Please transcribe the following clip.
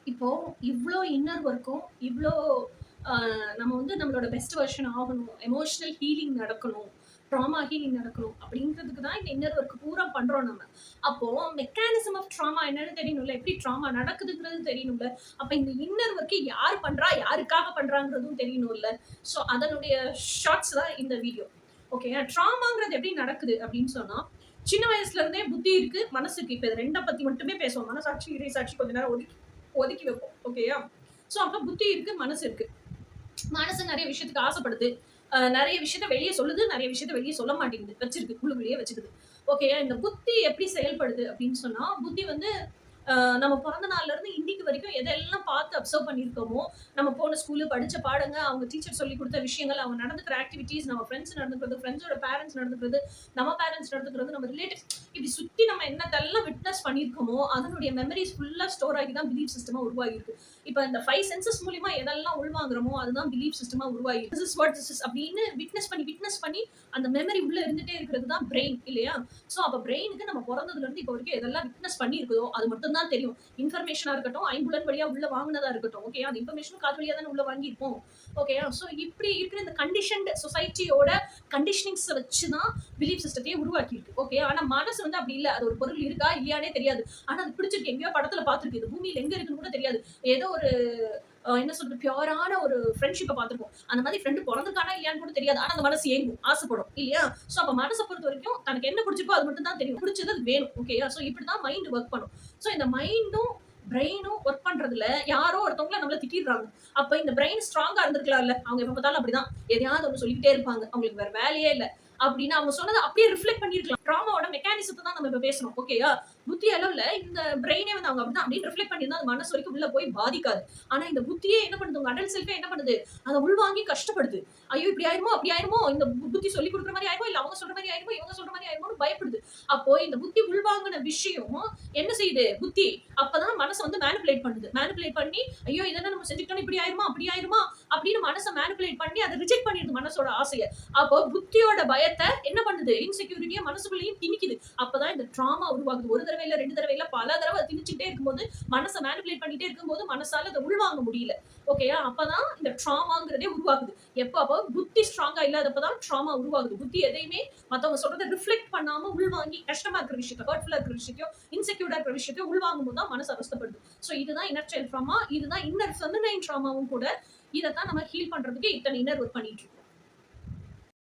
இப்போ இவ்ளோ இன்னர் ஒர்க்கும், இவ்ளோ அ நம்ம வந்து நம்மளோட பெஸ்ட் வெர்ஷன் ஆகணும். எமோஷனல் ஹீலிங் நடக்கணும். ட்ராமா ஹீலிங் நடக்கணும். அப்படின்றதுக்கு தான் இந்த இன்னர் ஒர்க் பூரா பண்றோம் நம்ம. அப்போ மெக்கானிசம் ஆஃப் ட்ராமா என்னன்னு தெரியணும்ல. எப்படி ட்ராமா நடக்குதுங்கிறது தெரியணும்ல. அப்ப இந்த இன்னர் ஒர்க் யார் பண்றா? யாருக்காக பண்றாங்கிறதும் தெரியணும்ல. ஸோ அதனுடைய ஷார்ட்ஸ் தான் இந்த வீடியோ. ஓகே. ட்ராமாங்கிறது எப்படி நடக்குது அப்படின்னு சொன்னா, சின்ன வயசுல இருந்தே புத்தி இருக்கு, மனசு இருக்கு. இப்ப இது 2 பத்தி மட்டுமே பேசுவோம். மனசாட்சி, இறைசாட்சி கொஞ்ச நேரம் ஒதுக்கி ஒதுக்கி வைப்போம். ஓகேயா? ஸோ அப்ப புத்தி இருக்கு, மனசு இருக்கு. மனசு நிறைய விஷயத்துக்கு ஆசைப்படுது. நிறைய விஷயத்த வெளியே சொல்லுது, நிறைய விஷயத்த வெளியே சொல்ல மாட்டேங்குது. வச்சிருக்கு. உள்ளுக்குள்ளேயே வச்சுக்குது. ஓகேயா? இந்த புத்தி எப்படி செயல்படுது அப்படின்னு சொன்னா, புத்தி வந்து நம்ம பிறந்த நாள்ல இருந்து இன்னைக்கு வரைக்கும் எதெல்லாம் பார்த்து அப்சர்வ் பண்ணியிருக்கோமோ, நம்ம போன ஸ்கூலு, படிச்ச பாடங்க, அவங்க டீச்சர் சொல்லிக் குடுத்த விஷயங்கள், அவங்க நடந்துக்கிற ஆக்டிவிட்டீஸ், நம்ம ஃப்ரெண்ட்ஸ் நடந்துக்கிறது, ஃப்ரெண்ட்ஸோட பேரண்ட்ஸ் நடந்துக்கிறது, நம்ம பேரண்ட்ஸ் நடந்துக்கிறது, நம்ம ரிலேட்டிவ்ஸ் இப்படி சுத்தி நம்ம என்னத்தெல்லாம் விட்னஸ் பண்ணியிருக்கோமோ, அதனுடைய மெமரீஸ் ஃபுல்லா ஸ்டோர் ஆகி தான் பிலீஃப் சிஸ்டமா உருவாகியிருக்கு. இப்ப இந்த 5 சென்சஸ் மூலியமா எதெல்லாம் உள்வாங்குறோமோ, அதுதான் பிலீஃப் சிஸ்டமா உருவாகியிருக்கு. This is what this is அப்படின்னு விட்னஸ் பண்ணி அந்த மெமரி உள்ள இருந்துட்டே இருக்கிறது தான் பிரெயின் இல்லையா? ஸோ அப்ப பிரெயினுக்கு நம்ம பொறந்ததுல இருந்து இப்போ வரைக்கும் எதெல்லாம் விட்னஸ் பண்ணியிருக்குதோ, அது மட்டும் தான் தெரியும். இன்ஃபர்மேஷனா இருக்கட்டும், ஐம்புலன் வழியா உள்ள வாங்குனதா இருக்கட்டும். ஓகே. அந்த இன்ஃபர்மேஷனும் காது வழியா தானே உள்ள வாங்கியிருப்போம். ஓகேயா? ஸோ இப்படி இருக்கிற இந்த கண்டிஷன்ட் சொசைட்டியோட கண்டிஷனிங்ஸ வச்சு தான் பிலீஃப் சிஸ்டத்தையே உருவாக்கியிருக்கு. ஓகே. ஆனா மனசு வந்து அப்படி இல்ல. அது ஒரு பொருள் இருக்கா, இல்லையான்னே தெரியாது. ஆனா அது பிடிச்சிருக்கு. எங்கேயோ படத்துல பார்த்திருக்கு. இது பூமியில எங்க இருக்குன்னு கூட தெரியாது. ஏதோ ஒரு என்ன சொல்றது பியூரான ஒரு ஃப்ரெண்ட்ஷிப்பை பார்த்திருப்போம். அந்த மாதிரி ஃப்ரெண்டு பொறந்திருக்கானா இல்லையான்னு கூட தெரியாது. ஆனா அந்த மனசு ஏங்கும், ஆசைப்படும் இல்லையா? ஸோ அப்ப மனசை பொறுத்த வரைக்கும் தனக்கு என்ன பிடிச்சிருக்கோ அது மட்டும் தான் தெரியும். பிடிச்சது அது வேணும். ஓகேயா? ஸோ இப்படிதான் மைண்ட் ஒர்க் பண்ணும். ஸோ இந்த மைண்டும் பிரெயினும் ஒர்க் பண்றதுல யாரோ ஒருத்தவங்கள நம்மள திட்டிடுறாங்க. அப்ப இந்த பிரெயின் ஸ்ட்ராங்கா இருந்திருக்கலாம்ல. அவங்க எப்ப பார்த்தாலும் அப்படிதான். எதையாவது ஒண்ணு சொல்லிக்கிட்டே இருப்பாங்க. அவங்களுக்கு வேற வேலையே இல்ல. அப்படின்னு அவங்க சொன்னதை அப்படியே ரிஃப்ளெக்ட் பண்ணிருக்கலாம். ட்ராமாவோட மெக்கானிசத்தை தான் நம்ம இப்ப பேசணும். ஓகேயா? புத்தி அளவுல இந்த பிரெயினே வந்து அவங்க அப்படிதான் அப்படின்னு ரிஃப்ளெக்ட் பண்ணியிருந்தா அது மனசு வரைக்கும் உள்ள போய் பாதிக்காது. ஆனா இந்த புத்தியே என்ன பண்ணுது? உங்க அடல்ட் செல்ஃபே என்ன பண்ணுது? அதை உள்வாங்கி கஷ்டப்படுது. ஐயோ இப்படி ஆயிருமோ, அப்படி ஆயிருமோ, இந்த புத்தி சொல்லி கொடுக்குற மாதிரி ஆயிருமோ, இல்ல அவங்க சொல்ற மாதிரி ஆயிருமோ, இவங்க சொல்ற மாதிரி ஆயிருமோன்னு பயப்படுது. அப்போ இந்த புத்தி உள்வாங்கின விஷயம் என்ன செய்யுது? புத்தி அப்பதான் மனசை வந்து மேனிபுலேட் பண்ணுது. மேனிபுலேட் பண்ணி ஐயோ இதெல்லாம் நம்ம செஞ்சுட்டோம் இப்படி ஆயிருமா, அப்படி ஆயிருமா அப்படின்னு மனசை மேனிபுலேட் பண்ணி அதை ரிஜெக்ட் பண்ணிடுது மனசோட ஆசையை. அப்போ புத்தியோட பயத்தை என்ன பண்ணுது? இன்செக்யூரிட்டியா மனசுக்குள்ளேயும் திணிக்குது. அப்பதான் இந்த ட்ராமா உருவாகுது. ஒரு தடவை இல்ல, 2 தடவை இல்ல, பல தடவை திணிச்சுட்டே இருக்கும்போது மனசை மேனிபுலேட் பண்ணிட்டே இருக்கும்போது மனசால அதை உள்வாங்க முடியல. ஓகேயா? அப்பதான் இந்த ட்ராமாங்கிறதே உருவாகுது. அப்போ புத்தி ஸ்ட்ராங்கா இல்லாதப்பதான் ட்ராமா உருவாகுது. புத்தி எதையுமே மத்தவங்க சொல்றதை ரிஃப்ளெக்ட் பண்ணாம உள்வாங்கி கஷ்டமா இருக்கிற விஷயத்தை, ஹர்ட்ஃபுல்லா இருக்கிற விஷயத்தையும், இன்செக்யூர்டா இருக்கிற விஷயத்தையும் உள்வாங்கும் போது தான் மனசு அவஸ்தைப்படுது. ஸோ இதுதான் இன்னர் சைல்ட் ட்ராமா. இதுதான் இன்னர் ஃபெமினைன் ட்ராமாவும் கூட. இதைத்தான் நம்ம ஹீல் பண்றதுக்கு இத்தனை இன்னர் ஒர்க் பண்ணிட்டு இருக்கோம்.